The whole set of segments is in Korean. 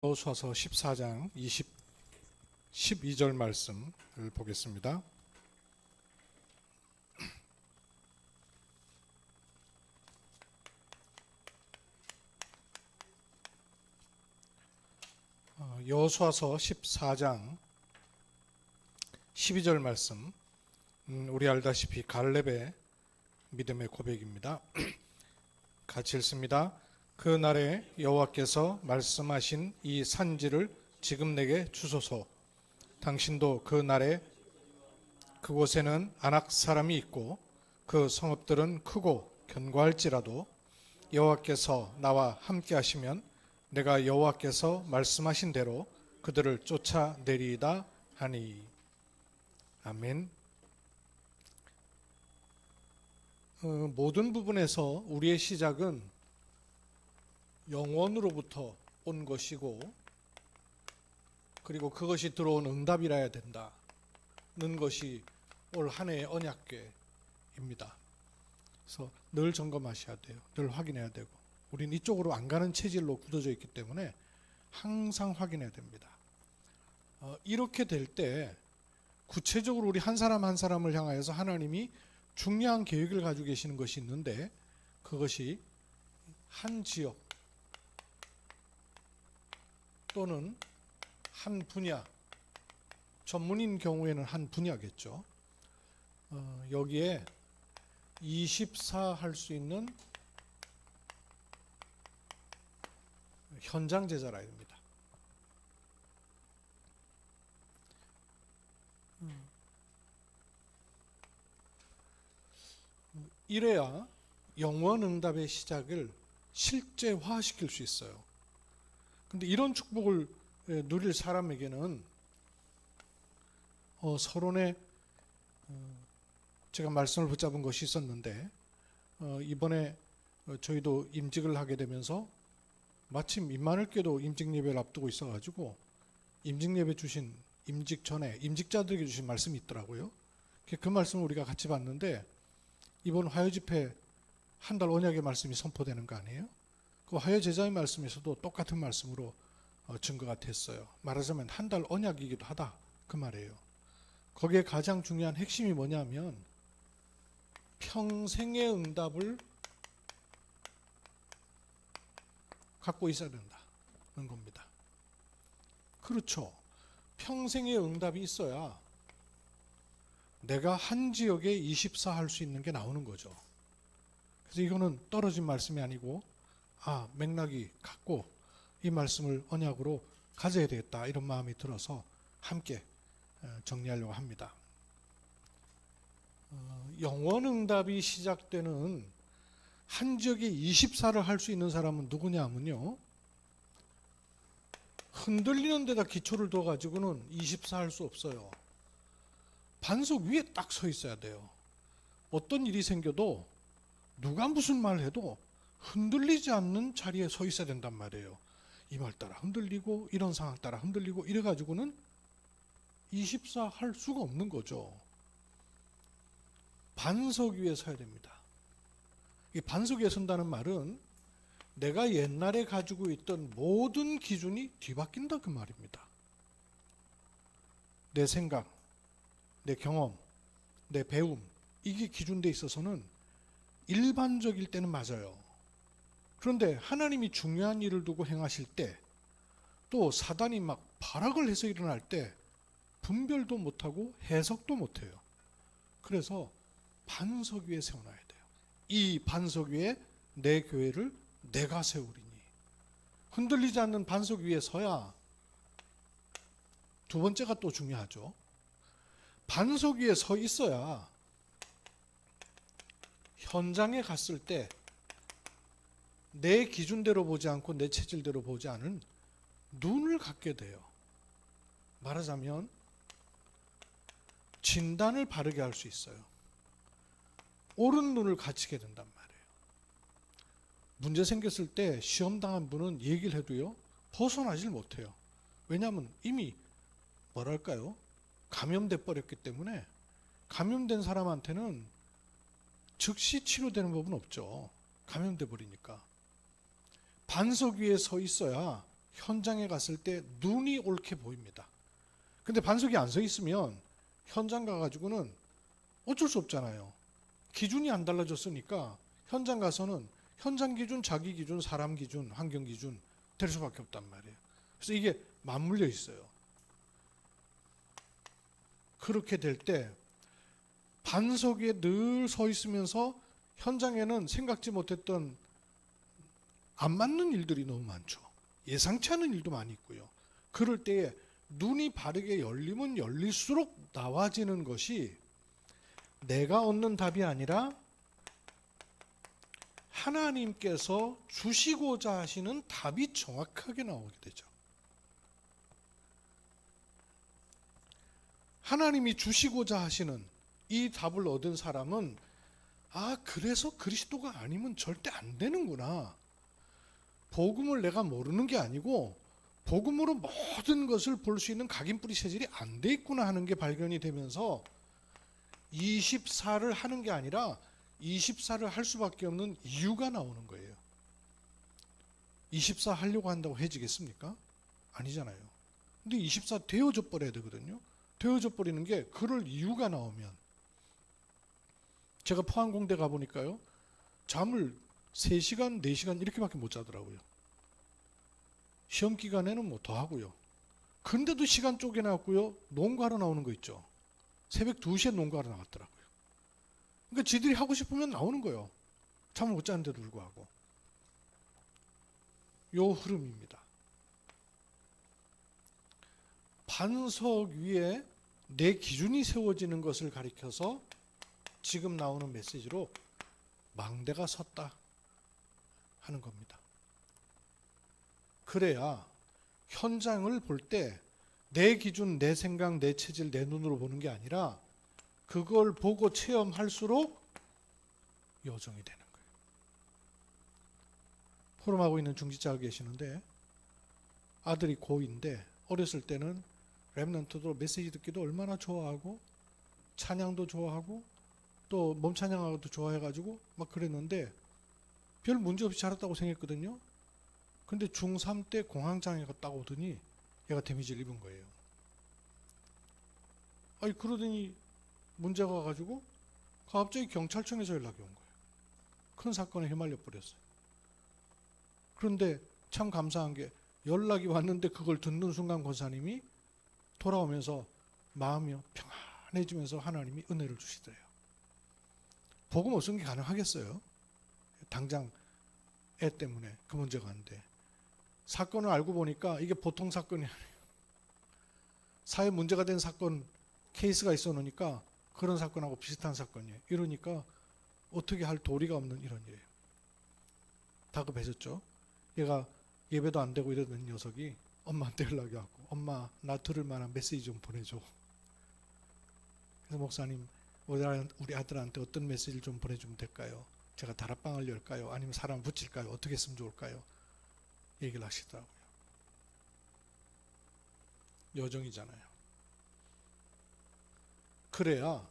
여호수아서 14장 12절 말씀을 보겠습니다. 여호수아서 14장 12절 말씀, 우리 알다시피 갈렙의 믿음의 고백입니다. 같이 읽습니다. 그 날에 여호와께서 말씀하신 이 산지를 지금 내게 주소서. 당신도 그 날에 그곳에는 아낙 사람이 있고 그 성읍들은 크고 견고할지라도 여호와께서 나와 함께 하시면 내가 여호와께서 말씀하신 대로 그들을 쫓아내리이다 하니. 아멘. 모든 부분에서 우리의 시작은 영원으로부터 온 것이고, 그리고 그것이 들어온 응답이라야 된다는 것이 올 한 해의 언약궤입니다. 그래서 늘 점검하셔야 돼요. 늘 확인해야 되고, 우린 이쪽으로 안 가는 체질로 굳어져 있기 때문에 항상 확인해야 됩니다. 이렇게 될 때 구체적으로 우리 한 사람 한 사람을 향하여서 하나님이 중요한 계획을 가지고 계시는 것이 있는데, 그것이 한 지역 또는 한 분야, 전문인 경우에는 한 분야겠죠. 여기에 24 할 수 있는 현장 제자라 합니다. 이래야 영원 응답의 시작을 실제화시킬 수 있어요. 근데 이런 축복을 누릴 사람에게는 서론에 제가 말씀을 붙잡은 것이 있었는데, 이번에 저희도 임직을 하게 되면서 마침 임마누엘교회도 임직 예배를 앞두고 있어가지고 임직 예배 주신, 임직 전에 임직자들에게 주신 말씀이 있더라고요. 그 말씀을 우리가 같이 봤는데, 이번 화요 집회 한 달 언약의 말씀이 선포되는 거 아니에요? 그 화요 제자의 말씀에서도 똑같은 말씀으로 증거가 됐어요. 말하자면 한 달 언약이기도 하다, 그 말이에요. 거기에 가장 중요한 핵심이 뭐냐면 평생의 응답을 갖고 있어야 된다는 겁니다. 그렇죠. 평생의 응답이 있어야 내가 한 지역에 24 할 수 있는 게 나오는 거죠. 그래서 이거는 떨어진 말씀이 아니고, 맥락이 같고 이 말씀을 언약으로 가져야 되겠다, 이런 마음이 들어서 함께 정리하려고 합니다. 영원 응답이 시작되는 한 지역에 24를 할 수 있는 사람은 누구냐면요, 흔들리는 데다 기초를 둬가지고는 24 할 수 없어요. 반석 위에 딱 서 있어야 돼요. 어떤 일이 생겨도 누가 무슨 말 해도 흔들리지 않는 자리에 서 있어야 된단 말이에요. 이 말 따라 흔들리고 이런 상황 따라 흔들리고 이래가지고는 24 할 수가 없는 거죠. 반석 위에 서야 됩니다. 이 반석 위에 선다는 말은 내가 옛날에 가지고 있던 모든 기준이 뒤바뀐다, 그 말입니다. 내 생각, 내 경험, 내 배움, 이게 기준돼 있어서는 일반적일 때는 맞아요. 그런데 하나님이 중요한 일을 두고 행하실 때, 또 사단이 막 발악을 해서 일어날 때 분별도 못하고 해석도 못해요. 그래서 반석 위에 세워놔야 돼요. 이 반석 위에 내 교회를 내가 세우리니. 흔들리지 않는 반석 위에 서야. 두 번째가 또 중요하죠. 반석 위에 서 있어야 현장에 갔을 때 내 기준대로 보지 않고 내 체질대로 보지 않은 눈을 갖게 돼요. 말하자면 진단을 바르게 할 수 있어요. 옳은 눈을 갖추게 된단 말이에요. 문제 생겼을 때 시험당한 분은 얘기를 해도요, 벗어나질 못해요. 왜냐하면 이미 뭐랄까요, 감염돼 버렸기 때문에. 감염된 사람한테는 즉시 치료되는 법은 없죠. 감염돼 버리니까. 반석 위에 서 있어야 현장에 갔을 때 눈이 옳게 보입니다. 근데 반석이 안 서 있으면 현장 가가지고는 어쩔 수 없잖아요. 기준이 안 달라졌으니까 현장 가서는 현장 기준, 자기 기준, 사람 기준, 환경 기준 될 수밖에 없단 말이에요. 그래서 이게 맞물려 있어요. 그렇게 될 때 반석에 늘 서 있으면서 현장에는 생각지 못했던 안 맞는 일들이 너무 많죠. 예상치 않은 일도 많이 있고요. 그럴 때에 눈이 바르게 열리면 열릴수록 나와지는 것이 내가 얻는 답이 아니라 하나님께서 주시고자 하시는 답이 정확하게 나오게 되죠. 하나님이 주시고자 하시는 이 답을 얻은 사람은 그래서 그리스도가 아니면 절대 안 되는구나. 복음을 내가 모르는 게 아니고 복음으로 모든 것을 볼 수 있는 각인뿌리 체질이 안 돼 있구나 하는 게 발견이 되면서 24를 하는 게 아니라 24를 할 수밖에 없는 이유가 나오는 거예요. 24 하려고 한다고 해지겠습니까? 아니잖아요. 근데 24 되어져 버려야 되거든요. 되어져 버리는 게 그럴 이유가 나오면, 제가 포항공대 가보니까요, 잠을 3시간, 4시간 이렇게밖에 못 자더라고요. 시험 기간에는 뭐 더 하고요. 근데도 시간 쪼개놨고요. 농구하러 나오는 거 있죠. 새벽 2시에 농구하러 나갔더라고요. 그러니까 지들이 하고 싶으면 나오는 거예요. 잠을 못 자는데도 불구하고. 요 흐름입니다. 반석 위에 내 기준이 세워지는 것을 가리켜서 지금 나오는 메시지로 망대가 섰다 하는 겁니다. 그래야 현장을 볼 때 내 기준, 내 생각, 내 체질, 내 눈으로 보는 게 아니라 그걸 보고 체험할수록 여정이 되는 거예요. 포럼하고 있는 중직자가 계시는데 아들이 고2인데 어렸을 때는 렘넌트도 메시지 듣기도 얼마나 좋아하고 찬양도 좋아하고 또 몸찬양하고도 좋아해가지고 막 그랬는데 별 문제 없이 자랐다고 생각했거든요. 근데 중3 때 공황장애가 딱 오더니 얘가 데미지를 입은 거예요. 그러더니 문제가 와가지고 갑자기 경찰청에서 연락이 온 거예요. 큰 사건에 휘말려 버렸어요. 그런데 참 감사한 게 연락이 왔는데 그걸 듣는 순간 권사님이 돌아오면서 마음이 평안해지면서 하나님이 은혜를 주시더래요. 복음 없은 게 가능하겠어요? 당장 애 때문에 그 문제가 안 돼. 사건을 알고 보니까 이게 보통 사건이 아니에요. 사회 문제가 된 사건 케이스가 있어 놓으니까 그런 사건하고 비슷한 사건이에요. 이러니까 어떻게 할 도리가 없는 이런 일이에요. 다급해졌죠. 얘가 예배도 안 되고 이러던 녀석이 엄마한테 연락이 왔고, 엄마 나 들을 만한 메시지 좀 보내줘. 그래서 목사님 우리 아들한테 어떤 메시지를 좀 보내주면 될까요? 제가 다락방을 열까요? 아니면 사람 붙일까요? 어떻게 했으면 좋을까요? 얘기를 하시더라고요. 여정이잖아요. 그래야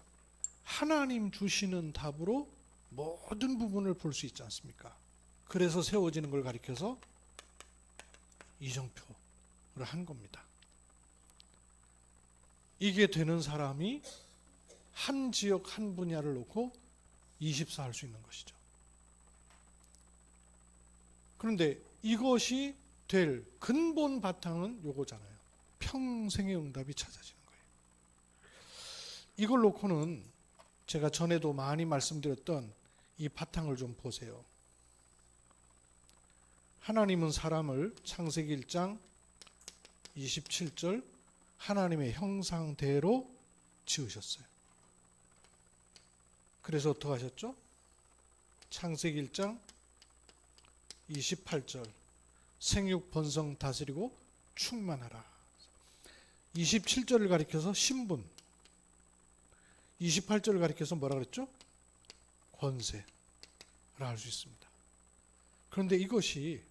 하나님 주시는 답으로 모든 부분을 볼 수 있지 않습니까? 그래서 세워지는 걸 가리켜서 이정표를 한 겁니다. 이게 되는 사람이 한 지역 한 분야를 놓고 24 할 수 있는 것이죠. 그런데 이것이 될 근본 바탕은 요거잖아요. 평생의 응답이 찾아지는 거예요. 이걸 놓고는 제가 전에도 많이 말씀드렸던 이 바탕을 좀 보세요. 하나님은 사람을 창세기 1장 27절 하나님의 형상대로 지으셨어요. 그래서 어떻게 하셨죠? 창세기 1장 28절 생육 번성 다스리고 충만하라. 27절을 가리켜서 신분, 28절을 가리켜서 뭐라 그랬죠? 권세라 할 수 있습니다. 그런데 이것이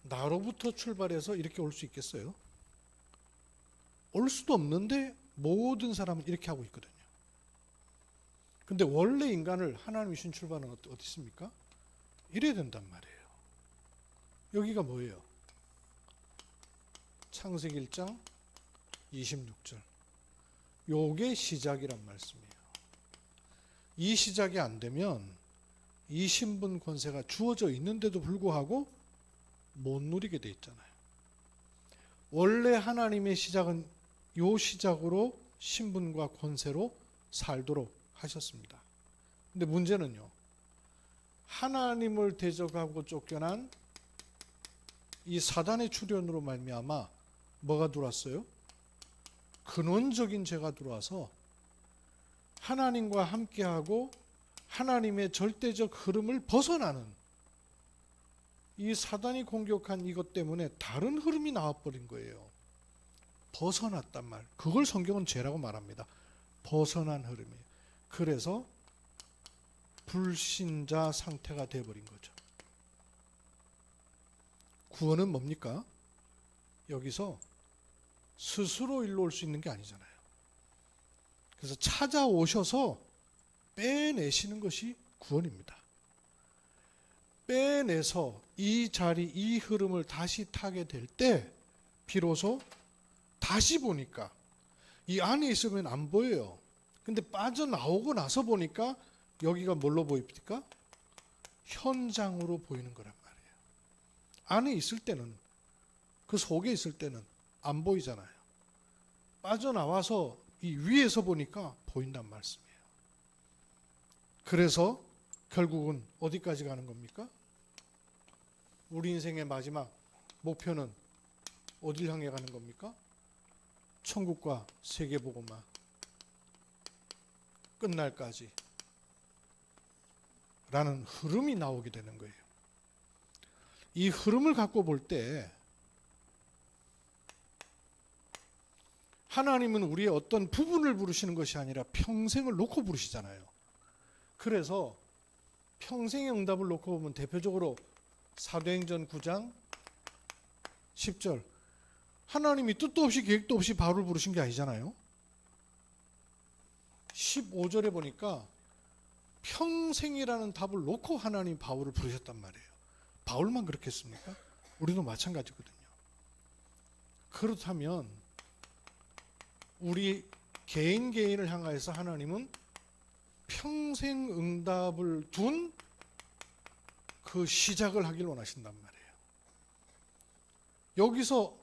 나로부터 출발해서 이렇게 올 수 있겠어요? 올 수도 없는데 모든 사람은 이렇게 하고 있거든요. 근데 원래 인간을 하나님이 주신 출발은 어디 있습니까? 이래야 된단 말이에요. 여기가 뭐예요? 창세기 1장 26절. 요게 시작이란 말씀이에요. 이 시작이 안 되면 이 신분 권세가 주어져 있는데도 불구하고 못 누리게 돼 있잖아요. 원래 하나님의 시작은 요 시작으로 신분과 권세로 살도록 하셨습니다. 근데 문제는요, 하나님을 대적하고 쫓겨난 이 사단의 출현으로 말미암아 뭐가 들어왔어요? 근원적인 죄가 들어와서 하나님과 함께하고 하나님의 절대적 흐름을 벗어나는, 이 사단이 공격한 이것 때문에 다른 흐름이 나와버린 거예요. 벗어났단 말. 그걸 성경은 죄라고 말합니다. 벗어난 흐름이에요. 그래서 불신자 상태가 되어버린 거죠. 구원은 뭡니까? 여기서 스스로 일로 올 수 있는 게 아니잖아요. 그래서 찾아오셔서 빼내시는 것이 구원입니다. 빼내서 이 자리, 이 흐름을 다시 타게 될 때 비로소 다시 보니까 이 안에 있으면 안 보여요. 근데 빠져나오고 나서 보니까 여기가 뭘로 보입니까? 현장으로 보이는 거란 말이에요. 안에 있을 때는, 그 속에 있을 때는 안 보이잖아요. 빠져나와서 이 위에서 보니까 보인단 말씀이에요. 그래서 결국은 어디까지 가는 겁니까? 우리 인생의 마지막 목표는 어딜 향해 가는 겁니까? 천국과 세계복음화 끝날까지 라는 흐름이 나오게 되는 거예요. 이 흐름을 갖고 볼 때 하나님은 우리의 어떤 부분을 부르시는 것이 아니라 평생을 놓고 부르시잖아요. 그래서 평생의 응답을 놓고 보면 대표적으로 사도행전 9장 10절, 하나님이 뜻도 없이 계획도 없이 바울을 부르신 게 아니잖아요. 15절에 보니까 평생이라는 답을 놓고 하나님 바울을 부르셨단 말이에요. 바울만 그렇겠습니까? 우리도 마찬가지거든요. 그렇다면 우리 개인을 향하여서 하나님은 평생 응답을 둔 그 시작을 하길 원하신단 말이에요. 여기서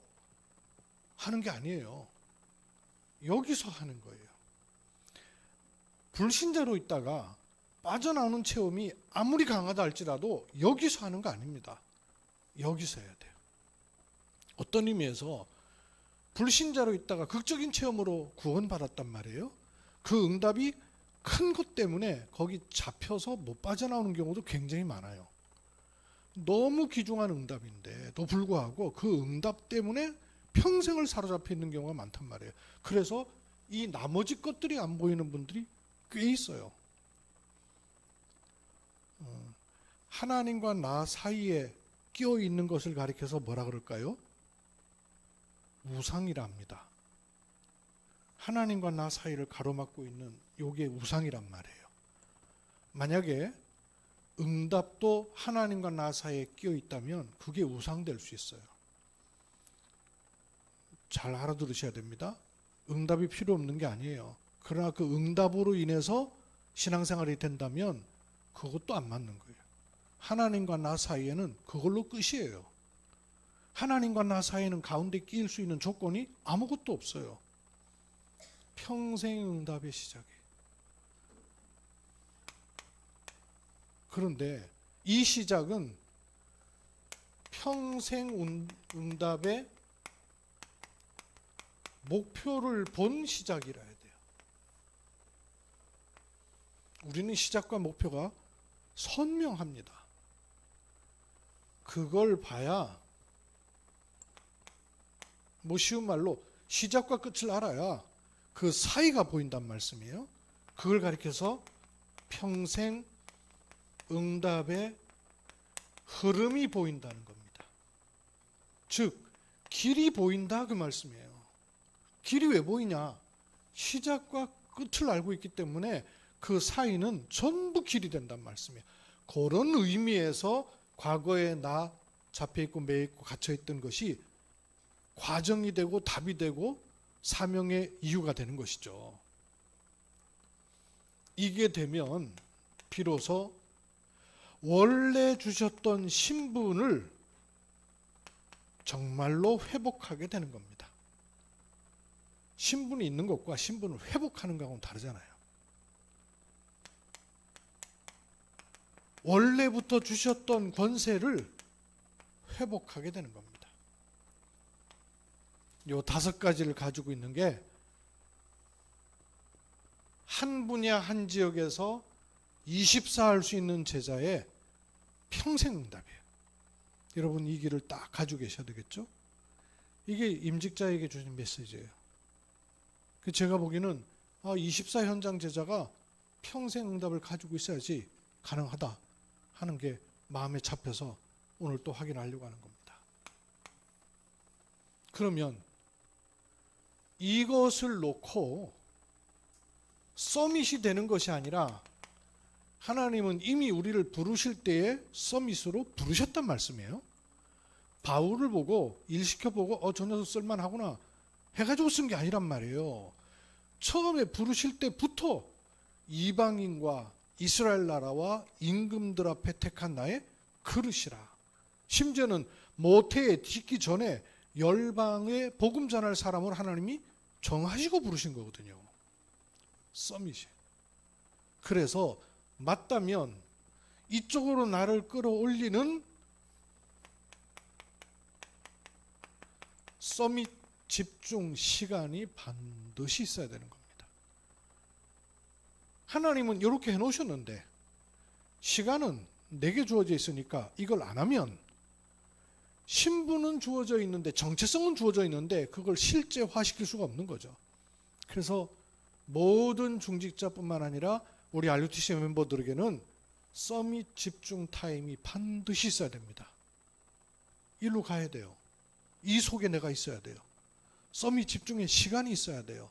하는 게 아니에요. 여기서 하는 거예요. 불신자로 있다가 빠져나오는 체험이 아무리 강하다 할지라도 여기서 하는 거 아닙니다. 여기서 해야 돼요. 어떤 의미에서 불신자로 있다가 극적인 체험으로 구원받았단 말이에요. 그 응답이 큰 것 때문에 거기 잡혀서 못 빠져나오는 경우도 굉장히 많아요. 너무 귀중한 응답인데도 불구하고 그 응답 때문에 평생을 사로잡혀 있는 경우가 많단 말이에요. 그래서 이 나머지 것들이 안 보이는 분들이 꽤 있어요. 하나님과 나 사이에 끼어 있는 것을 가리켜서 뭐라 그럴까요? 우상이라 합니다. 하나님과 나 사이를 가로막고 있는 요게 우상이란 말이에요. 만약에 응답도 하나님과 나 사이에 끼어 있다면 그게 우상될 수 있어요. 잘 알아들으셔야 됩니다. 응답이 필요 없는 게 아니에요. 그러나 그 응답으로 인해서 신앙생활이 된다면 그것도 안 맞는 거예요. 하나님과 나 사이에는 그걸로 끝이에요. 하나님과 나 사이에는 가운데 끼일 수 있는 조건이 아무것도 없어요. 평생 응답의 시작이에요. 그런데 이 시작은 평생 응답의 목표를 본 시작이라 해야 돼요. 우리는 시작과 목표가 선명합니다. 그걸 봐야, 뭐 쉬운 말로 시작과 끝을 알아야 그 사이가 보인단 말씀이에요. 그걸 가리켜서 평생 응답의 흐름이 보인다는 겁니다. 즉 길이 보인다 그 말씀이에요. 길이 왜 보이냐? 시작과 끝을 알고 있기 때문에 그 사이는 전부 길이 된단 말씀이에요. 그런 의미에서 과거에 나 잡혀있고 매있고 갇혀있던 것이 과정이 되고 답이 되고 사명의 이유가 되는 것이죠. 이게 되면 비로소 원래 주셨던 신분을 정말로 회복하게 되는 겁니다. 신분이 있는 것과 신분을 회복하는 것하고는 다르잖아요. 원래부터 주셨던 권세를 회복하게 되는 겁니다. 요 5가지를 가지고 있는 게 한 분야 한 지역에서 24 할 수 있는 제자의 평생 응답이에요. 여러분 이 길을 딱 가지고 계셔야 되겠죠? 이게 임직자에게 주신 메시지예요. 제가 보기에는 24 현장 제자가 평생 응답을 가지고 있어야지 가능하다 하는 게 마음에 잡혀서 오늘 또 확인하려고 하는 겁니다. 그러면 이것을 놓고 서밋이 되는 것이 아니라 하나님은 이미 우리를 부르실 때에 서밋으로 부르셨단 말씀이에요. 바울을 보고 일 시켜보고 저 녀석 쓸만하구나 해가지고 쓴 게 아니란 말이에요. 처음에 부르실 때부터 이방인과 이스라엘 나라와 임금들 앞에 택한 나의 그릇이라. 심지어는 모태에 짓기 전에 열방에 복음 전할 사람을 하나님이 정하시고 부르신 거거든요. 서밋이. 그래서 맞다면 이쪽으로 나를 끌어올리는 서밋 집중 시간이 반드시 있어야 되는 겁니다. 하나님은 이렇게 해놓으셨는데 시간은 내게 주어져 있으니까 이걸 안 하면 신분은 주어져 있는데 정체성은 주어져 있는데 그걸 실제화시킬 수가 없는 거죠. 그래서 모든 중직자뿐만 아니라 우리 RUTC 멤버들에게는 서밋 집중 타임이 반드시 있어야 됩니다. 일로 가야 돼요. 이 속에 내가 있어야 돼요. 서밋 집중의 시간이 있어야 돼요.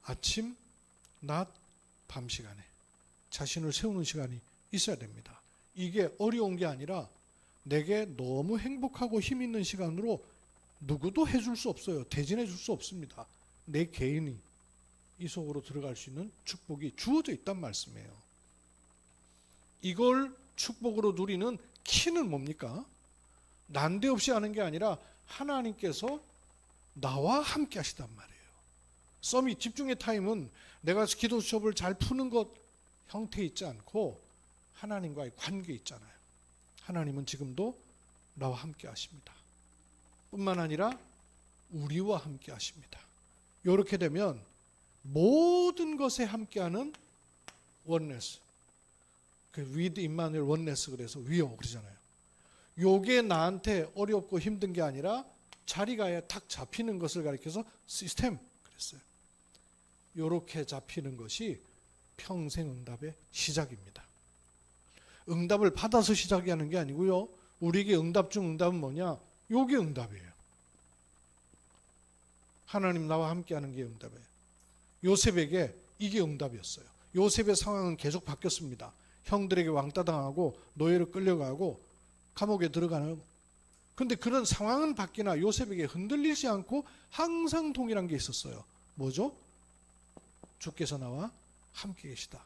아침, 낮, 밤 시간에 자신을 세우는 시간이 있어야 됩니다. 이게 어려운 게 아니라 내게 너무 행복하고 힘 있는 시간으로 누구도 해줄 수 없어요. 대신해 줄 수 없습니다. 내 개인이 이 속으로 들어갈 수 있는 축복이 주어져 있단 말씀이에요. 이걸 축복으로 누리는 키는 뭡니까? 난데없이 하는 게 아니라 하나님께서 나와 함께 하시단 말이에요. 서밋 집중의 타임은 내가 기도 수업을 잘 푸는 것 형태에 있지 않고 하나님과의 관계에 있잖아요. 하나님은 지금도 나와 함께 하십니다. 뿐만 아니라 우리와 함께 하십니다. 이렇게 되면 모든 것에 함께하는 원네스, with 임마누엘 원네스 그래서 위어 그러잖아요. 요게 나한테 어렵고 힘든 게 아니라 자리가 탁 잡히는 것을 가리켜서 시스템 그랬어요. 요렇게 잡히는 것이 평생 응답의 시작입니다. 응답을 받아서 시작하는 게 아니고요. 우리에게 응답 중 응답은 뭐냐? 요게 응답이에요. 하나님 나와 함께하는 게 응답이에요. 요셉에게 이게 응답이었어요. 요셉의 상황은 계속 바뀌었습니다. 형들에게 왕따 당하고 노예로 끌려가고 감옥에 들어가는. 근데 그런 상황은 바뀌나 요셉에게 흔들리지 않고 항상 동일한 게 있었어요. 뭐죠? 주께서 나와 함께 계시다.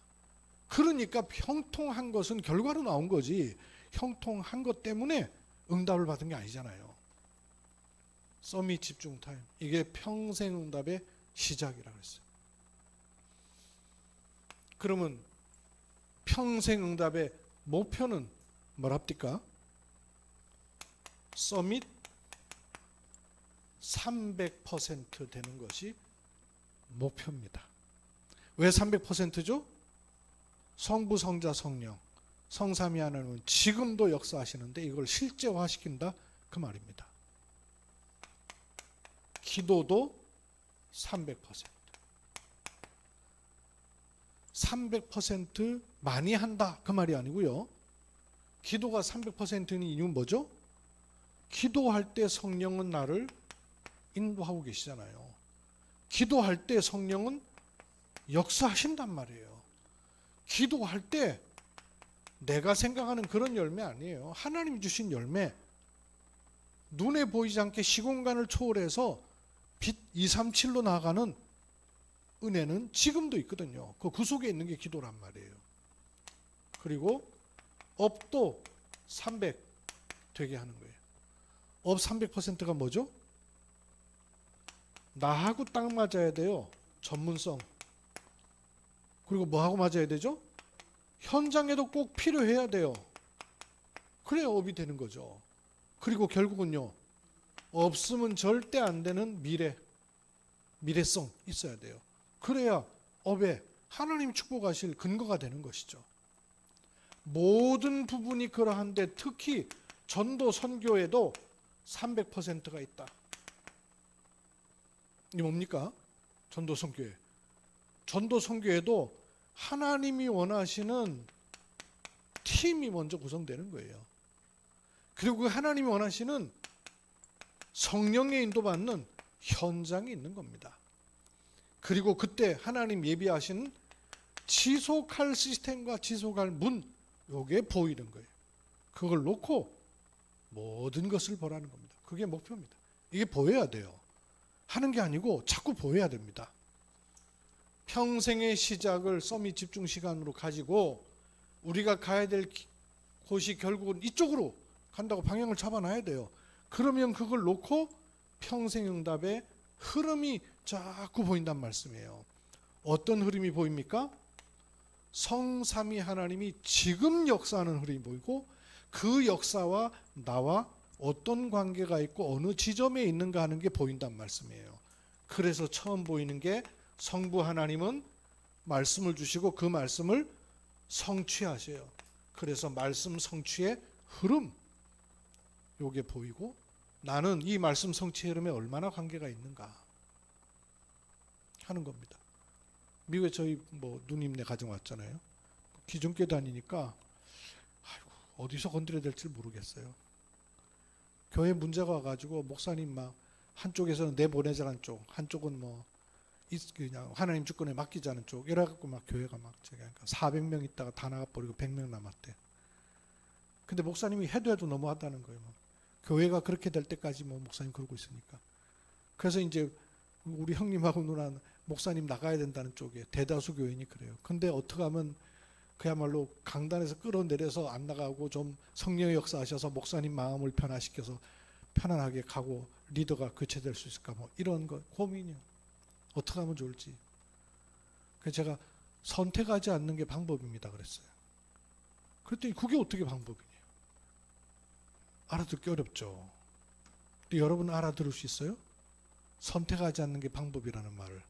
그러니까 형통한 것은 결과로 나온 거지 형통한 것 때문에 응답을 받은 게 아니잖아요. 서밋 집중 타임. 이게 평생 응답의 시작이라고 했어요. 그러면 평생 응답의 목표는 뭐랍니까? 서밋 300% 되는 것이 목표입니다. 왜 300%죠? 성부, 성자, 성령, 성삼위 하나님은 지금도 역사하시는데 이걸 실제화시킨다 그 말입니다. 기도도 300%. 300% 많이 한다 그 말이 아니고요. 기도가 300%인 이유는 뭐죠? 기도할 때 성령은 나를 인도하고 계시잖아요. 기도할 때 성령은 역사하신단 말이에요. 기도할 때 내가 생각하는 그런 열매 아니에요. 하나님이 주신 열매. 눈에 보이지 않게 시공간을 초월해서 빛 237로 나아가는 은혜는 지금도 있거든요. 그 속에 있는 게 기도란 말이에요. 그리고 업도 300 되게 하는 거예요. 업 300%가 뭐죠? 나하고 딱 맞아야 돼요. 전문성. 그리고 뭐하고 맞아야 되죠? 현장에도 꼭 필요해야 돼요. 그래야 업이 되는 거죠. 그리고 결국은요, 없으면 절대 안 되는 미래성 있어야 돼요. 그래야 업에 하나님 축복하실 근거가 되는 것이죠. 모든 부분이 그러한데 특히 전도 선교에도 300%가 있다. 이게 뭡니까? 전도 선교에. 전도 선교에도 하나님이 원하시는 팀이 먼저 구성되는 거예요. 그리고 그 하나님이 원하시는 성령의 인도받는 현장이 있는 겁니다. 그리고 그때 하나님 예비하신 지속할 시스템과 지속할 문, 요게 보이는 거예요. 그걸 놓고 모든 것을 보라는 겁니다. 그게 목표입니다. 이게 보여야 돼요. 하는 게 아니고 자꾸 보여야 됩니다. 평생의 시작을 서밋 집중 시간으로 가지고 우리가 가야 될 곳이 결국은 이쪽으로 간다고 방향을 잡아놔야 돼요. 그러면 그걸 놓고 평생응답의 흐름이 자꾸 보인단 말씀이에요. 어떤 흐름이 보입니까? 성삼위 하나님이 지금 역사하는 흐름이 보이고 그 역사와 나와 어떤 관계가 있고 어느 지점에 있는가 하는 게 보인단 말씀이에요. 그래서 처음 보이는 게 성부 하나님은 말씀을 주시고 그 말씀을 성취하셔요. 그래서 말씀 성취의 흐름, 요게 보이고 나는 이 말씀 성취의 흐름에 얼마나 관계가 있는가 하는 겁니다. 미국에 저희 누님네 가정 왔잖아요. 기존교 다니니까 어디서 건드려야 될지 모르겠어요. 교회 문제가 와가지고 목사님 막 한쪽에서는 내보내자는 쪽, 한쪽은 그냥 하나님 주권에 맡기자는 쪽, 이래갖고 막 교회가 막 제가 400명 있다가 다 나가버리고 100명 남았대. 근데 목사님이 해도 너무하다는 거예요. 교회가 그렇게 될 때까지 목사님 그러고 있으니까. 그래서 이제 우리 형님하고 누나 목사님 나가야 된다는 쪽에 대다수 교인이 그래요. 근데 어떻게 하면 그야말로 강단에서 끌어내려서 안 나가고 좀 성령의 역사하셔서 목사님 마음을 변화시켜서 편안하게 가고 리더가 교체될 수 있을까 이런 거 고민이요. 어떻게 하면 좋을지. 그래서 제가 선택하지 않는 게 방법입니다 그랬어요. 그랬더니 그게 어떻게 방법이냐. 알아듣기 어렵죠. 근데 여러분 알아들을 수 있어요? 선택하지 않는 게 방법이라는 말을.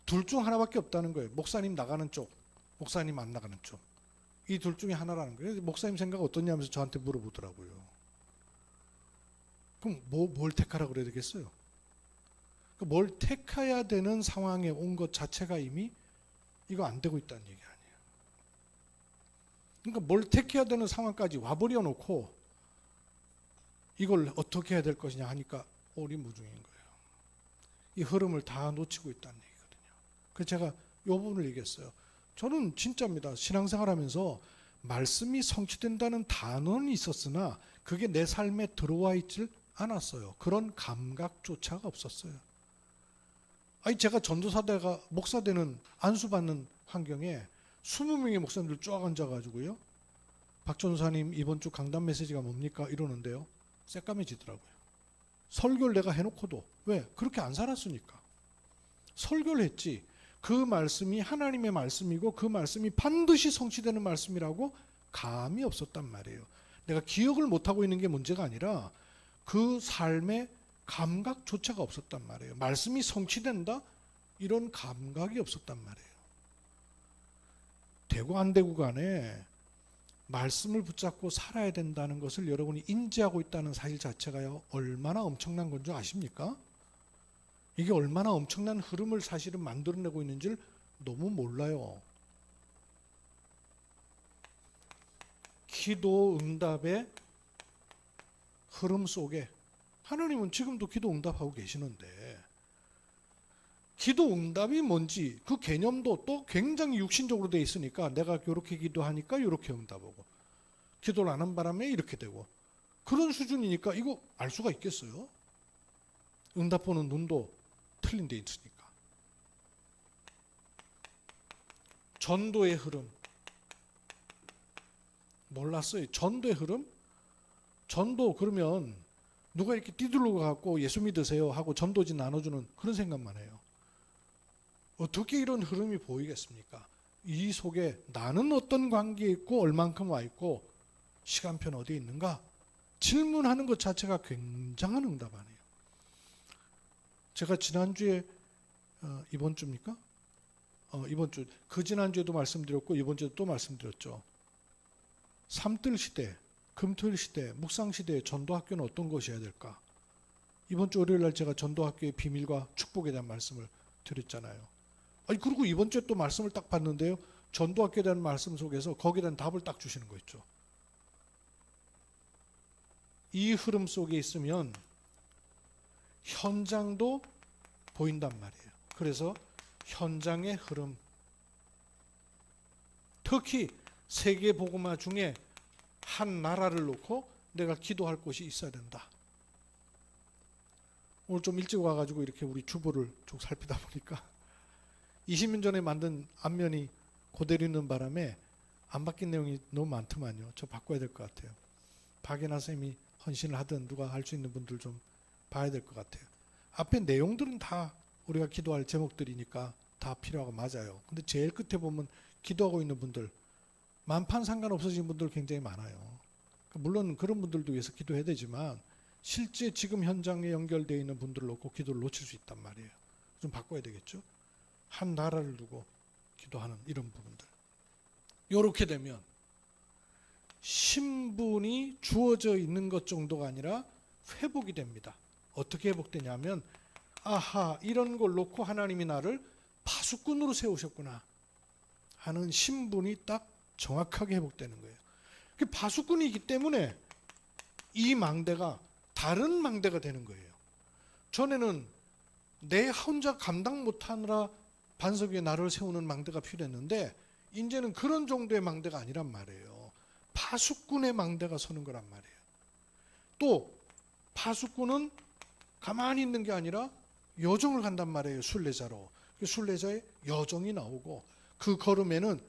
둘 중 하나밖에 없다는 거예요. 목사님 나가는 쪽, 목사님 안 나가는 쪽. 이 둘 중에 하나라는 거예요. 목사님 생각 어떠냐면서 저한테 물어보더라고요. 그럼 뭘 택하라고 그래야 되겠어요? 뭘 택해야 되는 상황에 온 것 자체가 이미 이거 안 되고 있다는 얘기 아니에요. 그러니까 뭘 택해야 되는 상황까지 와버려 놓고 이걸 어떻게 해야 될 것이냐 하니까 오리무중인 거예요. 이 흐름을 다 놓치고 있다는 얘기거든요. 그래서 제가 이 부분을 얘기했어요. 저는 진짜입니다. 신앙생활하면서 말씀이 성취된다는 단어는 있었으나 그게 내 삶에 들어와 있질 않았어요. 그런 감각조차가 없었어요. 제가 전도사대가 목사되는 안수받는 환경에 20명의 목사님들 쫙 앉아가지고요. 박 전사님 이번 주 강단 메시지가 뭡니까? 이러는데요. 새까매지더라고요. 설교를 내가 해놓고도. 왜? 그렇게 안 살았으니까. 설교를 했지. 그 말씀이 하나님의 말씀이고 그 말씀이 반드시 성취되는 말씀이라고 감이 없었단 말이에요. 내가 기억을 못하고 있는 게 문제가 아니라 그 삶의 감각조차가 없었단 말이에요. 말씀이 성취된다? 이런 감각이 없었단 말이에요. 되고 안 되고 간에 말씀을 붙잡고 살아야 된다는 것을 여러분이 인지하고 있다는 사실 자체가요, 얼마나 엄청난 건 줄 아십니까? 이게 얼마나 엄청난 흐름을 사실은 만들어내고 있는지를 너무 몰라요. 기도 응답의 흐름 속에 하나님은 지금도 기도 응답하고 계시는데 기도 응답이 뭔지 그 개념도 또 굉장히 육신적으로 돼 있으니까 내가 이렇게 기도하니까 이렇게 응답하고 기도를 안 한 바람에 이렇게 되고 그런 수준이니까 이거 알 수가 있겠어요? 응답 보는 눈도 틀린 데 있으니까. 전도의 흐름 몰랐어요. 전도의 흐름? 전도 그러면 누가 이렇게 뛰들러 갖고 예수 믿으세요 하고 전도지 나눠주는 그런 생각만 해요. 어떻게 이런 흐름이 보이겠습니까? 이 속에 나는 어떤 관계에 있고 얼만큼 와 있고 시간표는 어디에 있는가? 질문하는 것 자체가 굉장한 응답 아니에요. 제가 지난주에 이번 주입니까? 이번 주 그 지난주에도 말씀드렸고 이번 주에도 또 말씀드렸죠. 삼뜰 시대, 금토일 시대, 묵상 시대의 전도학교는 어떤 것이어야 될까? 이번 주 월요일 날 제가 전도학교의 비밀과 축복에 대한 말씀을 드렸잖아요. 그리고 이번 주에 또 말씀을 딱 봤는데요. 전도학교에 대한 말씀 속에서 거기에 대한 답을 딱 주시는 거 있죠. 이 흐름 속에 있으면 현장도 보인단 말이에요. 그래서 현장의 흐름, 특히 세계 복음화 중에 한 나라를 놓고 내가 기도할 곳이 있어야 된다. 오늘 좀 일찍 와가지고 이렇게 우리 주보를 쭉 살피다 보니까 20년 전에 만든 안면이 그대로 있는 바람에 안 바뀐 내용이 너무 많더만요. 저 바꿔야 될 것 같아요. 박예나 쌤이 헌신을 하든 누가 할 수 있는 분들 좀 봐야 될 것 같아요. 앞에 내용들은 다 우리가 기도할 제목들이니까 다 필요하고 맞아요. 근데 제일 끝에 보면 기도하고 있는 분들 만판 상관없어진 분들 굉장히 많아요. 물론 그런 분들도 위해서 기도해야 되지만 실제 지금 현장에 연결되어 있는 분들을 놓고 기도를 놓칠 수 있단 말이에요. 좀 바꿔야 되겠죠. 한 나라를 두고 기도하는 이런 부분들. 이렇게 되면 신분이 주어져 있는 것 정도가 아니라 회복이 됩니다. 어떻게 회복되냐면 아하 이런 걸 놓고 하나님이 나를 파수꾼으로 세우셨구나 하는 신분이 딱 정확하게 회복되는 거예요. 파수꾼이기 때문에 이 망대가 다른 망대가 되는 거예요. 전에는 내 혼자 감당 못하느라 반석 위에 나를 세우는 망대가 필요했는데 이제는 그런 정도의 망대가 아니란 말이에요. 파수꾼의 망대가 서는 거란 말이에요. 또 파수꾼은 가만히 있는 게 아니라 여정을 간단 말이에요. 순례자로. 순례자의 여정이 나오고 그 걸음에는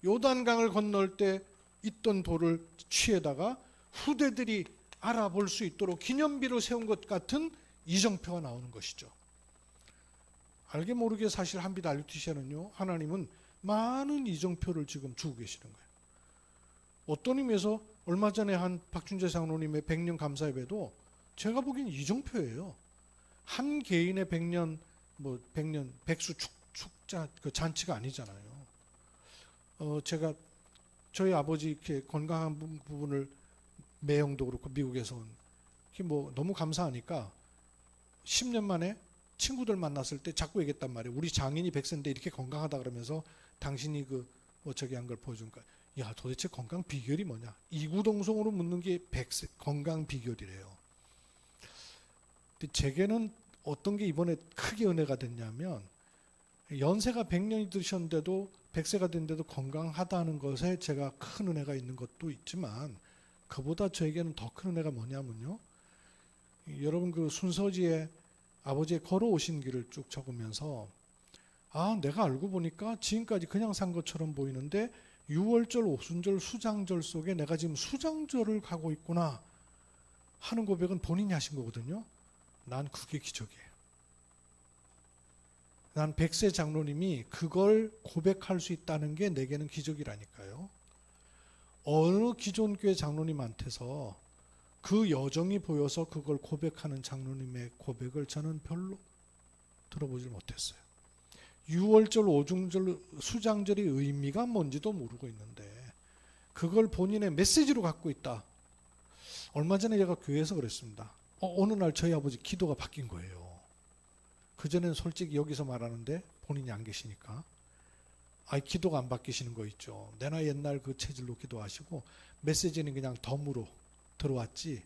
요단강을 건널 때 있던 돌을 취해다가 후대들이 알아볼 수 있도록 기념비로 세운 것 같은 이정표가 나오는 것이죠. 알게 모르게 사실 한빛 알루티시아는요, 하나님은 많은 이정표를 지금 주고 계시는 거예요. 어떤 의미에서 얼마 전에 한 박준재 장로님의 100년 감사예배도 제가 보기엔 이정표예요. 한 개인의 100년 백수 축자 그 잔치가 아니잖아요. 제가 저희 아버지 이렇게 건강한 부분을 매형도 그렇고 미국에서 온 너무 감사하니까 10년 만에 친구들 만났을 때 자꾸 얘기했단 말이에요. 우리 장인이 100세인데 이렇게 건강하다 그러면서 당신이 저기 한 걸 보여주니까 야 도대체 건강 비결이 뭐냐? 이구동성으로 묻는 게 100세 건강 비결이래요. 근데 제게는 어떤 게 이번에 크게 은혜가 됐냐면 연세가 100년이 드셨는데도 100세가 됐는데도 건강하다는 것에 제가 큰 은혜가 있는 것도 있지만 그보다 저에게는 더 큰 은혜가 뭐냐면요. 여러분 그 순서지에 아버지의 걸어오신 길을 쭉 적으면서 내가 알고 보니까 지금까지 그냥 산 것처럼 보이는데 6월절, 오순절, 수장절 속에 내가 지금 수장절을 가고 있구나 하는 고백은 본인이 하신 거거든요. 난 그게 기적이에요. 난 100세 장로님이 그걸 고백할 수 있다는 게 내게는 기적이라니까요. 어느 기존 교회 장로님한테서 그 여정이 보여서 그걸 고백하는 장로님의 고백을 저는 별로 들어보질 못했어요. 6월절, 오중절, 수장절의 의미가 뭔지도 모르고 있는데 그걸 본인의 메시지로 갖고 있다. 얼마 전에 제가 교회에서 그랬습니다. 어느 날 저희 아버지 기도가 바뀐 거예요. 그전에는 솔직히 여기서 말하는데 본인이 안 계시니까 기도가 안 바뀌시는 거 있죠. 내나 옛날 그 체질로 기도하시고 메시지는 그냥 덤으로 들어왔지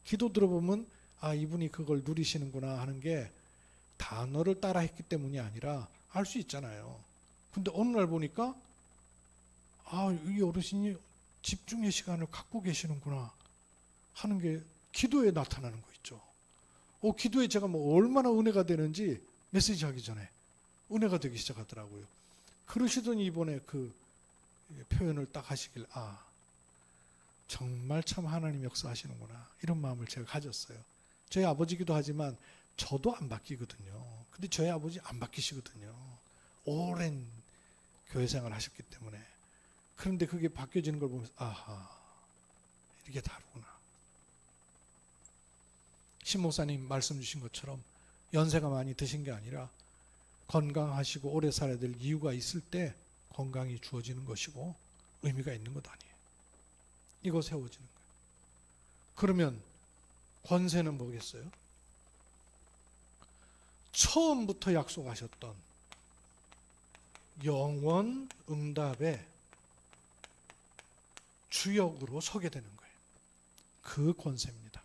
기도 들어보면 이분이 그걸 누리시는구나 하는 게 단어를 따라했기 때문이 아니라 알 수 있잖아요. 근데 어느 날 보니까 이 어르신이 집중의 시간을 갖고 계시는구나 하는 게 기도에 나타나는 거 있죠. 기도에 제가 얼마나 은혜가 되는지 메시지 하기 전에 은혜가 되기 시작하더라고요. 그러시더니 이번에 그 표현을 딱 하시길 정말 참 하나님 역사하시는구나 이런 마음을 제가 가졌어요. 저희 아버지기도 하지만 저도 안 바뀌거든요. 근데 저희 아버지 안 바뀌시거든요. 오랜 교회 생활 하셨기 때문에. 그런데 그게 바뀌어지는 걸 보면서 이게 다르구나. 신 목사님 말씀 주신 것처럼 연세가 많이 드신 게 아니라 건강하시고 오래 살아야 될 이유가 있을 때 건강이 주어지는 것이고 의미가 있는 것 아니에요. 이거 세워지는 거예요. 그러면 권세는 뭐겠어요? 처음부터 약속하셨던 영원 응답의 주역으로 서게 되는 거예요. 그 권세입니다.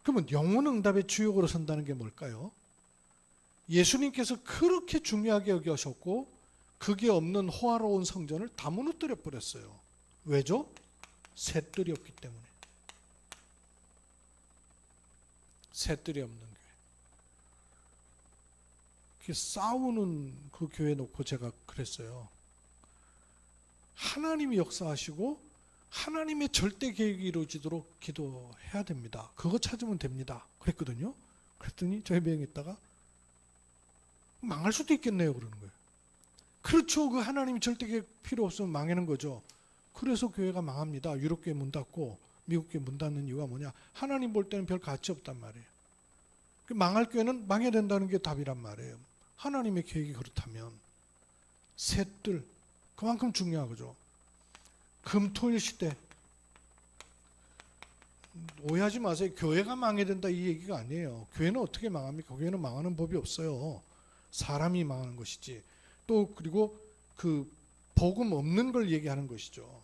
그러면 영원 응답의 주역으로 선다는 게 뭘까요? 예수님께서 그렇게 중요하게 여기셨고 그게 없는 호화로운 성전을 다 무너뜨려 버렸어요. 왜죠? 셋들이 없기 때문에. 셋들이 없는 교회. 싸우는 그 교회 놓고 제가 그랬어요. 하나님이 역사하시고 하나님의 절대 계획이 이루어지도록 기도해야 됩니다. 그거 찾으면 됩니다. 그랬거든요. 그랬더니 저희 병에 있다가 망할 수도 있겠네요 그러는 거예요. 그렇죠. 그 하나님이 절대 계획 필요 없으면 망하는 거죠. 그래서 교회가 망합니다. 유럽교회 문 닫고 미국교회 문 닫는 이유가 뭐냐? 하나님 볼 때는 별 가치 없단 말이에요. 망할 교회는 망해야 된다는 게 답이란 말이에요. 하나님의 계획이 그렇다면 셋들 그만큼 중요한 거죠. 금토일 시대 오해하지 마세요. 교회가 망해야 된다 이 얘기가 아니에요. 교회는 어떻게 망합니까? 교회는 망하는 법이 없어요. 사람이 망하는 것이지. 또 그리고 그 복음 없는 걸 얘기하는 것이죠.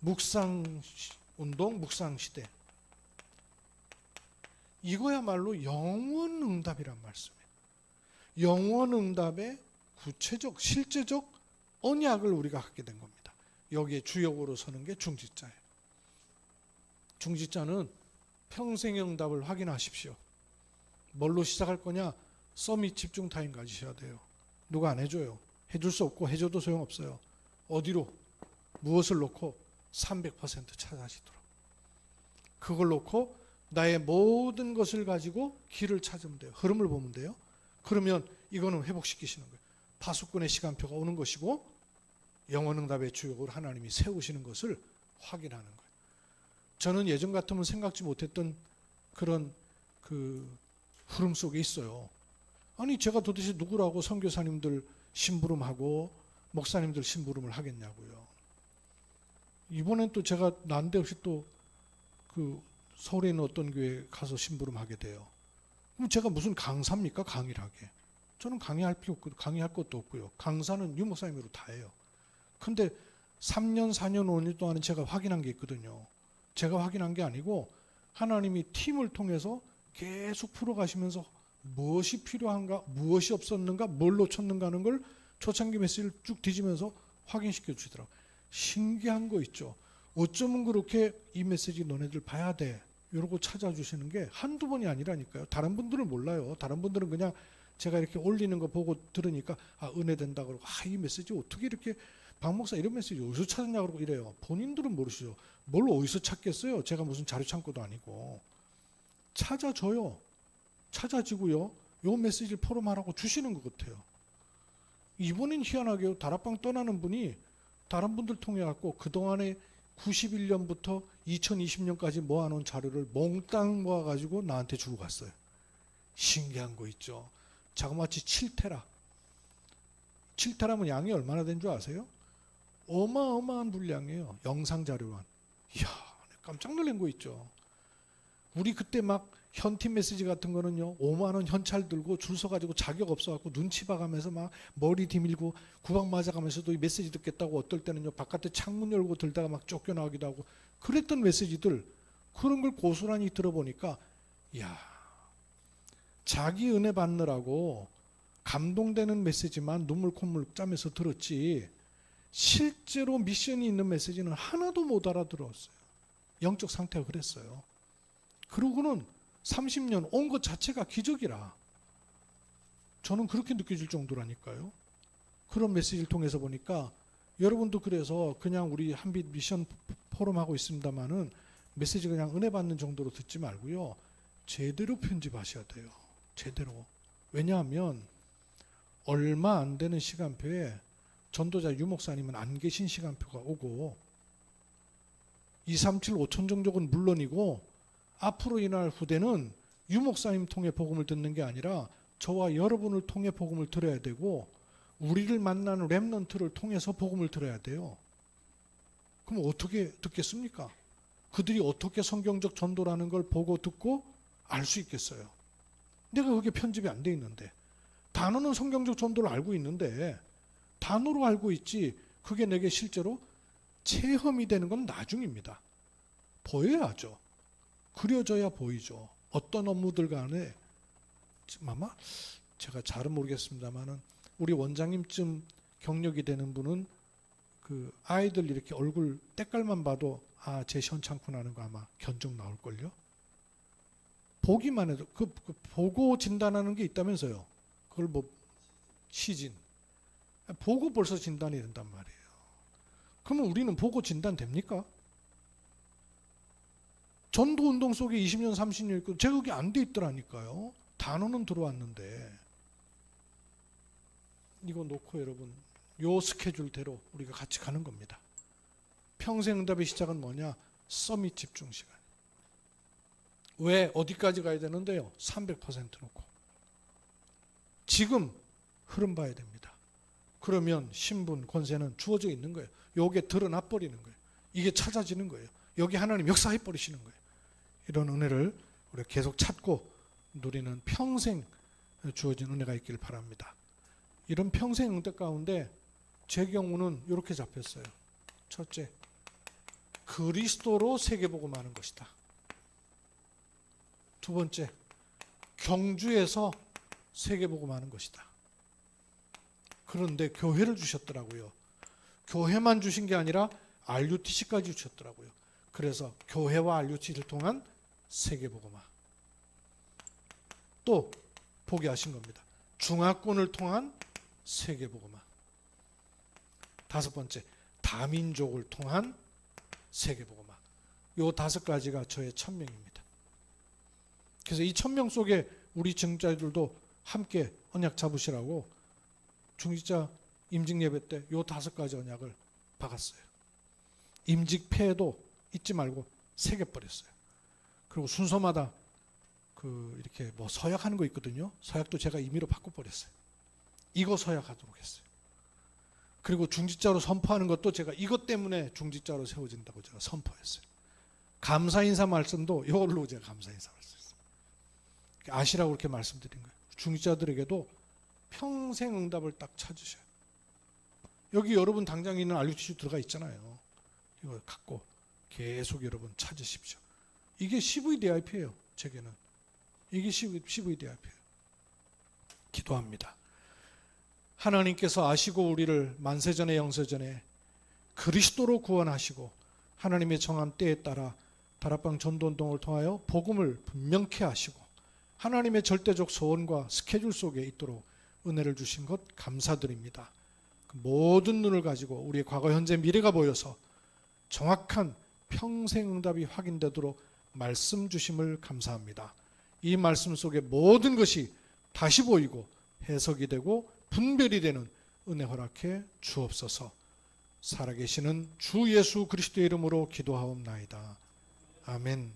묵상 운동, 묵상 시대. 이거야말로 영원 응답이란 말씀이에요. 영원 응답의 구체적, 실제적 언약을 우리가 갖게 된 겁니다. 여기에 주역으로 서는 게 중직자예요. 중직자는 평생의 응답을 확인하십시오. 뭘로 시작할 거냐? 서밋 집중 타임 가지셔야 돼요. 누가 안 해줘요. 해줄 수 없고 해줘도 소용없어요. 어디로? 무엇을 놓고? 300% 찾아하시도록. 그걸 놓고 나의 모든 것을 가지고 길을 찾으면 돼요. 흐름을 보면 돼요. 그러면 이거는 회복시키시는 거예요. 파수꾼의 시간표가 오는 것이고 영원응답의 주역으로 하나님이 세우시는 것을 확인하는 거예요. 저는 예전 같으면 생각지 못했던 그런 그 흐름 속에 있어요. 아니 제가 도대체 누구라고 선교사님들 심부름하고 목사님들 심부름을 하겠냐고요. 이번엔 또 제가 난데없이 또 그 서울에 있는 어떤 교회에 가서 심부름하게 돼요. 그럼 제가 무슨 강사입니까? 강의를 하게. 저는 강의할 필요 없고 강의할 것도 없고요. 강사는 유목사님으로 다 해요. 근데 3년, 4년, 5년 동안은 제가 확인한 게 있거든요. 제가 확인한 게 아니고 하나님이 팀을 통해서 계속 풀어가시면서 무엇이 필요한가, 무엇이 없었는가, 뭘 놓쳤는가 하는 걸 초창기 메시지를 쭉 뒤지면서 확인시켜 주시더라고요. 신기한 거 있죠. 어쩌면 그렇게 이 메시지 너네들 봐야 돼. 이러고 찾아주시는 게 한두 번이 아니라니까요. 다른 분들은 몰라요. 다른 분들은 그냥 제가 이렇게 올리는 거 보고 들으니까 은혜 된다 그러고 이 메시지 어떻게 이렇게 박 목사 이런 메시지 어디서 찾았냐 그러고 이래요. 본인들은 모르시죠. 뭘 어디서 찾겠어요. 제가 무슨 자료 창고도 아니고. 찾아줘요. 찾아지고요. 요 메시지를 포럼하라고 주시는 것 같아요. 이번엔 희한하게 다락방 떠나는 분이 다른 분들 통해 갖고 그동안에 91년부터 2020년까지 모아놓은 자료를 몽땅 모아가지고 나한테 주고 갔어요. 신기한 거 있죠. 자그마치 7테라. 7테라면 양이 얼마나 된 줄 아세요? 어마어마한 분량이에요. 영상 자료만. 이야, 깜짝 놀란 거 있죠. 우리 그때 막 현팀 메시지 같은 거는요, 5만 원 현찰 들고 줄 서가지고 자격 없어갖고 눈치 봐가면서 막 머리 디밀고 구박 맞아가면서도 이 메시지 듣겠다고 어떨 때는요, 바깥에 창문 열고 들다가 막 쫓겨나기도 하고 그랬던 메시지들, 그런 걸 고스란히 들어보니까, 이야, 자기 은혜 받느라고 감동되는 메시지만 눈물 콧물 짜면서 들었지 실제로 미션이 있는 메시지는 하나도 못 알아들었어요. 영적 상태가 그랬어요. 그러고는 30년 온 것 자체가 기적이라. 저는 그렇게 느껴질 정도라니까요. 그런 메시지를 통해서 보니까 여러분도 그래서 그냥 우리 한빛 미션 포럼 하고 있습니다만은 메시지 그냥 은혜 받는 정도로 듣지 말고요. 제대로 편집하셔야 돼요. 제대로. 왜냐하면 얼마 안 되는 시간표에 전도자 유목사님은 안 계신 시간표가 오고 237, 5천 종족은 물론이고 앞으로 일어날 후대는 유목사님 통해 복음을 듣는 게 아니라 저와 여러분을 통해 복음을 들어야 되고 우리를 만나는 렘넌트를 통해서 복음을 들어야 돼요. 그럼 어떻게 듣겠습니까? 그들이 어떻게 성경적 전도라는 걸 보고 듣고 알 수 있겠어요? 내가 그게 편집이 안 돼 있는데 단어는 성경적 전도를 알고 있는데 단어로 알고 있지 그게 내게 실제로 체험이 되는 건 나중입니다. 보여야죠. 그려져야 보이죠. 어떤 업무들 간에 아마 제가 잘은 모르겠습니다만은 우리 원장님쯤 경력이 되는 분은 그 아이들 이렇게 얼굴 때깔만 봐도 아, 쟤 시원찮구나 하는 거 아마 견적 나올걸요. 보기만 해도 그 보고 진단하는 게 있다면서요. 그걸 뭐 시진 보고 벌써 진단이 된단 말이에요. 그러면 우리는 보고 진단 됩니까? 전도운동 속에 20년 30년 있고 제가 그게 안 돼 있더라니까요. 단어는 들어왔는데 이거 놓고 여러분 요 스케줄대로 우리가 같이 가는 겁니다. 평생응답의 시작은 뭐냐? 서밋 집중 시간. 왜? 어디까지 가야 되는데요? 300% 놓고 지금 흐름 봐야 됩니다. 그러면 신분, 권세는 주어져 있는 거예요. 요게 드러나 버리는 거예요. 이게 찾아지는 거예요. 여기 하나님 역사해 버리시는 거예요. 이런 은혜를 우리가 계속 찾고 누리는 평생 주어진 은혜가 있기를 바랍니다. 이런 평생 응답 가운데 제 경우는 이렇게 잡혔어요. 첫째, 그리스도로 세계복음하는 것이다. 두 번째, 경주에서 세계복음하는 것이다. 그런데 교회를 주셨더라고요. 교회만 주신 게 아니라 RUTC까지 주셨더라고요. 그래서 교회와 RUTC를 통한 세계복음화. 또 포기하신 겁니다. 중화권을 통한 세계복음화. 다섯 번째, 다민족을 통한 세계복음화. 요 다섯 가지가 저의 천명입니다. 그래서 이 천명 속에 우리 증자들도 함께 언약 잡으시라고 중직자 임직 예배 때 요 다섯 가지 언약을 박았어요. 임직 폐해도 잊지 말고 새겨버렸어요. 그리고 순서마다 그 이렇게 뭐 서약하는 거 있거든요. 서약도 제가 임의로 바꿔버렸어요. 이거 서약하도록 했어요. 그리고 중직자로 선포하는 것도 제가 이것 때문에 중직자로 세워진다고 제가 선포했어요. 감사 인사 말씀도 이걸로 제가 감사 인사 말씀했어요. 아시라고 그렇게 말씀드린 거예요. 중직자들에게도 평생 응답을 딱 찾으셔요. 여기 여러분 당장 있는 RUTC 들어가 있잖아요. 이거 갖고 계속 여러분 찾으십시오. 이게 CVDIP예요. 제게는. 이게 CVDIP예요. 기도합니다. 하나님께서 아시고 우리를 만세전에 영세전에 그리스도로 구원하시고 하나님의 정한 때에 따라 다락방 전도운동을 통하여 복음을 분명케 하시고 하나님의 절대적 소원과 스케줄 속에 있도록 은혜를 주신 것 감사드립니다. 그 모든 눈을 가지고 우리의 과거, 현재, 미래가 보여서 정확한 평생 응답이 확인되도록 말씀 주심을 감사합니다. 이 말씀 속에 모든 것이 다시 보이고 해석이 되고 분별이 되는 은혜 허락해 주옵소서. 살아계시는 주 예수 그리스도의 이름으로 기도하옵나이다. 아멘.